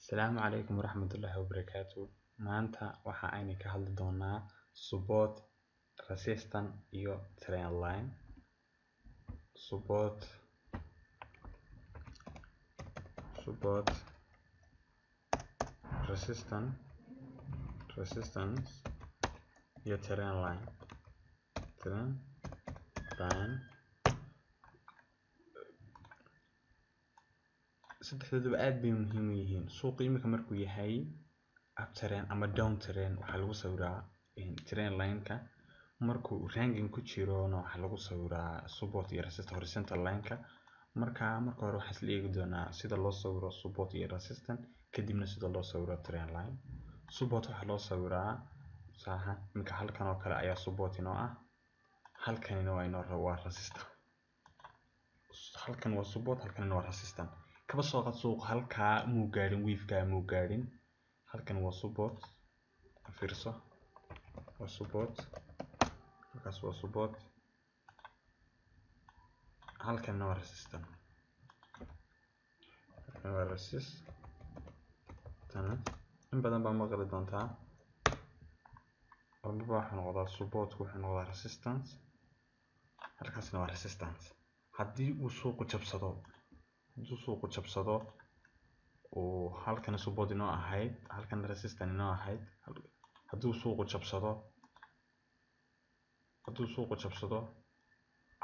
Asalaamu calaykum waraxmatullaahi wabarakaatuh. Maanta waxa aynu ka hadli doonaa support, resistance iyo trendline. Support, resistance iyo trendline. saddexdooduba aad bay muhiim u yihiin. Suuqa imika markuu yahay up trend ama down trend waxaa lagu sawiraa trendline-ka. Markuu ranking ku jirona waxaa lagu sawiraa support iyo resistance horizontal line-ka. marka hore waxaan isla eegi doonaa sida loo sawiro support iyo resistance, kadibna sida loo sawiro trendline. Support waxaa loo sawiraa imika halkan oo kale ayaa support inoo ah, halkanina waa resistance. Halkan waa support, halkanina waa resistance. kaba soo qaad suuqa halkaa muu gaadhin, wave-ka muu gaadhin. halkan waa support, fiirso, waa support, halkaas waa support, halkanna waa resistance. halkan waa resistance. in badan baa maqli doontaa walba waxaa noqdaa support, wuxuu noqdaa resistance, halkaasna waa resistance. haddii uu suuqu jabsado oo halkan support inoo ahayd, halkan resistance inoo ahayd, hadduu suuqu jabsado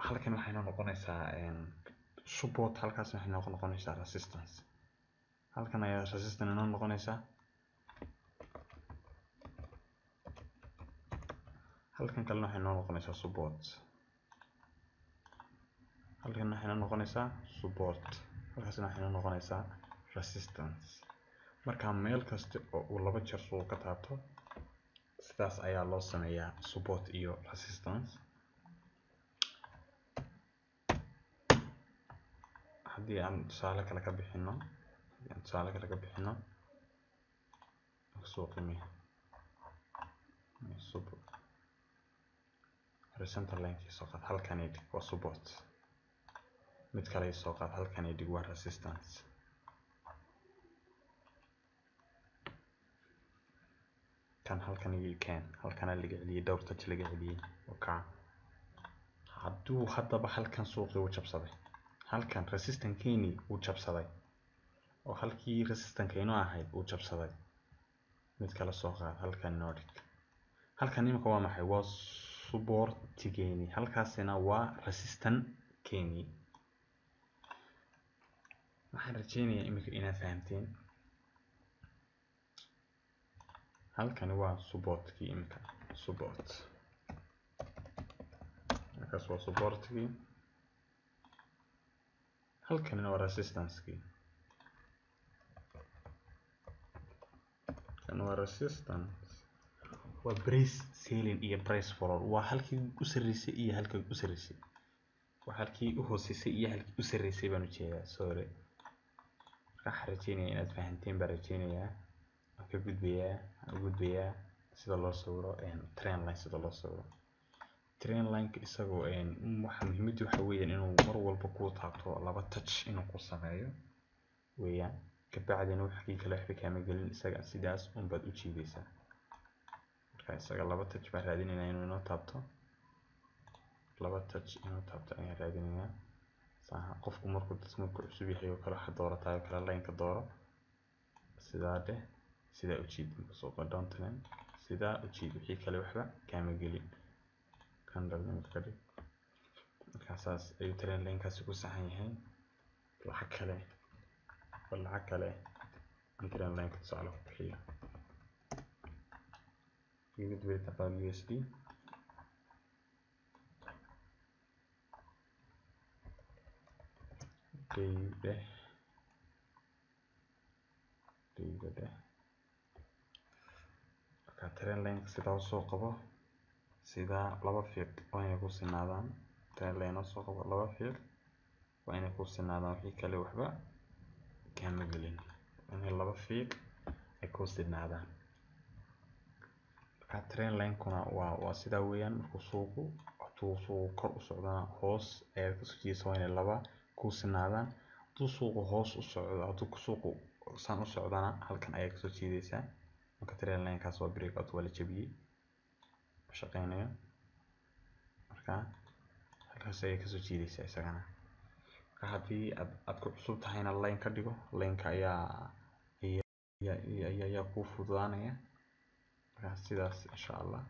halkan waxay noqonaysaa support, halkaas waxay noqonaysaa resistance. halkan ayaa resistance inoo noqonaysaa, halkan kalena waxay noqonaysaa support, halkan waxay noqonaysaa support, halkaasna waxay noqonaysaa resistance. marka meel kasta oo uu laba jeer suuq ka taabto sidaas ayaa loo sameeyaa support iyo resistance. haddii aan tusaale kale ka bixino suuqimi horizontal line soo qaad, halkan waa support, mid kale soo qaad, halkan waa resistance. kan halkan halkana laga celiyay, dhowr touch laga celiyay. hadduu haddaba halkan suuqi uu jabsaday, halkan resistance keeni uu jabsaday, oo halkii resistance inoo ahayd uu jabsaday, mid kale soo qaad, halkan inoo dhig. halkan imika waa maxay? waa support keeni, halkaasina waa resistance keeni. waxaan rajeynayaa imika inaad fahamteen. halkan waa support-kii imika, halkaas waa support-kii, halkanina waa resistance-kii. kan waa resistance, waa price selling iyo price fall. waa halkii u sareysay iyo halkii u sareysay, waa halkii u hooseysay iyo halkii u sareysay baan u jeedaa. sorry, waxaan rajeynayaa inaad fahanteen baan rajeynayaa. ka gudbayaa sida loo sawiro trendline. sida loo sawiro trendline-ka isagoo waxa muhiimadu waxa weeyaan inuu mar walba ku taabto laba touch inuu ku sameeyo weeyaan. ka bacdina wixii kale waxba kama gelin, isaga sidaas un baad u jiidaysaa. marka isaga laba touch baan raadinaynaa inuu inoo taabto, laba touch inuu taabto ayaan raadinaynaa. qofku markuu cusub yahay oo kale waxa doorataa oo kale line-ka dooro, sidaa dheh, sidaa u jiid. soo down trend, sidaa u jiid, wixii kale waxba kama gelin. candle imika ka dhig. markaasaas ayuu trendline-kaasi ku saxan yahay. lacag kale aan trendline-ka tusaale ku bixiyo. gudbay taqaan USD, marka trendline-ka sidaa soo qabo, sidaa laba fiiq waa inay ku sinaadaan. trendline soo qabo, laba fiiq waa inay ku sinaadaan, wixii kale waxba kama gelin. inay laba fiiq ay ku sinaadaan. marka trendline-kuna waa sidaa weeyaan. markuu suuqu kor u socdana hoos ayaad ka soo jeedaysaa, waa inay laba ku sinaadaan. hadduu suuqu hoos u socdo, hadduu suuqu saan u socdana halkan ayaa kasoo jiidaysaa. marka Trendline kaas waa breakout waa la jabiyey shaqeynayo. marka halkaas ayay kasoo jiidaysaa isagana. marka haddii aad ku cusub tahayna line ka dhigo, lineka ayaa kuu fududaanaya. marka sidaas insha Allah.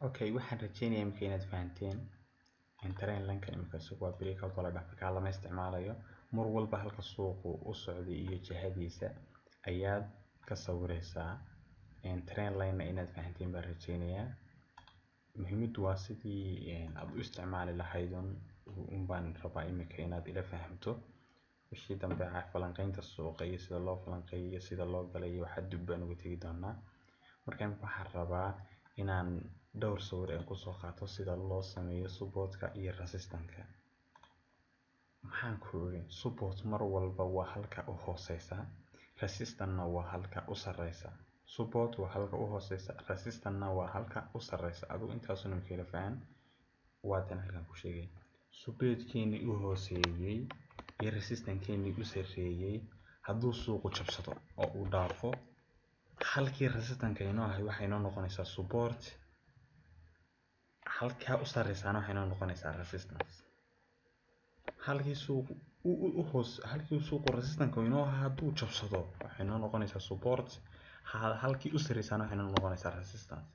okay, waxaan rajeynayaa imika inaad fahanteen Trendline-ka imika waa breakout wala dhaqaqa lama isticmaalayo. mar walba halka suuqu u socday iyo jihadiisa ayaad ka sawiraysaa. Trendline-na inaad fahanteen baan rajeynayaa. muhiimadu waa sidii aad u isticmaali lahayd baan rabaa imika inaad ila fahamto. wixii dambe falanqaynta suuqa iyo sida loo falanqeeyo iyo sida loo galay waxa dib baan uga tagi doonaa. marka waxaan rabaa inaan dhowr sawir aan ku soo qaato sida loo sameeyo support-ka iyo resistance-ka. maxaan ku ogeyn support mar walba waa halka u hooseysa, resistance-na waa halka u sareysa. support waa halka u hooseysa, resistance-na waa halka u sareysa. adigu intaas oo kala faham waa tan halkan ku sheegay. support-keeni u hooseeyay iyo resistance-keeni u sareeyay hadduu suuqu jabsado oo uu dhaafo halkii resistance-ka inoo ahay waxay noo noqonaysaa support, halka u sareysana waxay noo noqonaysaa resistance. halkii suuqu resistance-ka inoo ahaa hadduu jabsado waxay noo noqonaysaa support, halkii u sareysana waxay noo noqonaysaa resistance.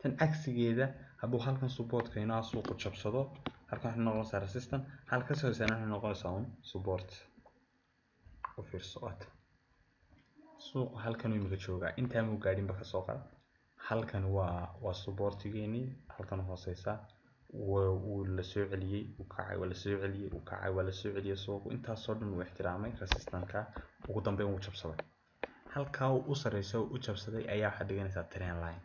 tan cagsigeeda hadduu halkan support-ka inoo suuqu jabsado halkan waxay noqonaysaa resistance, halka soo saarana waxay noqonaysaa support. u fiirso suuqu halkan uu imika joogaa intaan uu gaadhin ba ka soo qaad. halkan waa support-geeni, halkan hooseysa wuu la soo celiyay, uu kacay, waa la soo celiyay, uu kacay, waa la soo celiyay. suuqu intaas oo dhan uu ixtiraamay resistance-ka, ugu dambeyn uu jabsaday. halka uu u sareyso u jabsaday ayaa waxa dhiganaysaa Trendline.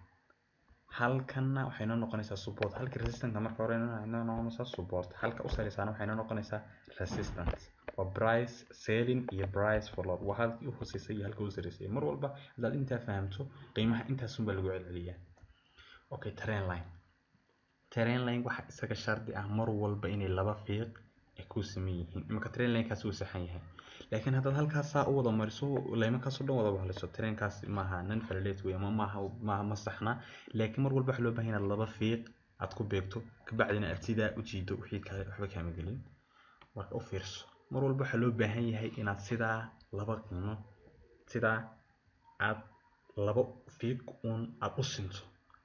halkanna waxay noo noqonaysaa support, halka resistance marka hore inoo noqonaysaa support, halka u sareysana waxay noo noqonaysaa resistance. waa price selling iyo price follow, waa halkii u hooseysay iyo halka u sareysay. mar walba hadaad intaa fahamto qiimaha intaas baa lagu celceliyaa. okay, Trendline waxa isaga shardi ah mar walba inay laba fiiq ay ku sameeyeen yihiin. imika Trendline-kaas uu saxan yahay, laakiin hadaad halkaas u wada mariso laymankaas oo dhan wada bahlayso Trend-kaas maaha non valid way ma saxna. laakiin mar walba waxa loo baahan yahay laba fiiq aad ku beegto ka bacdina aad sidaa u jiido wixii kale waxba kaama gelin. marka u fiirso mar walba waxa loo baahan yahay inaad sidaa laba qiimo sidaa aad laba fiiq aad u sinto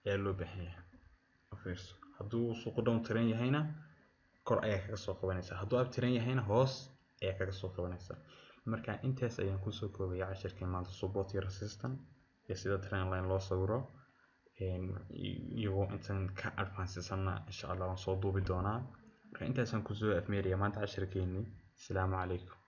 ayaa loo baahan yahay. u fiirso hadduu suuqu down trend yahayna kor ayaa kaga soo qabanaysaa, hadduu up trend yahayna hoos ayaa kaga soo qabanaysaa. marka intaas ayaan kusoo koobaya casharkii maanta support iyo resistance iyo sida Trendline loo sawiro. iyagoo intaan ka advance-sana insha Allah waan soo duubi doonaa. marka intaasaan kusoo afmeeraya maanta casharkeeni. Assalaamu calaykum.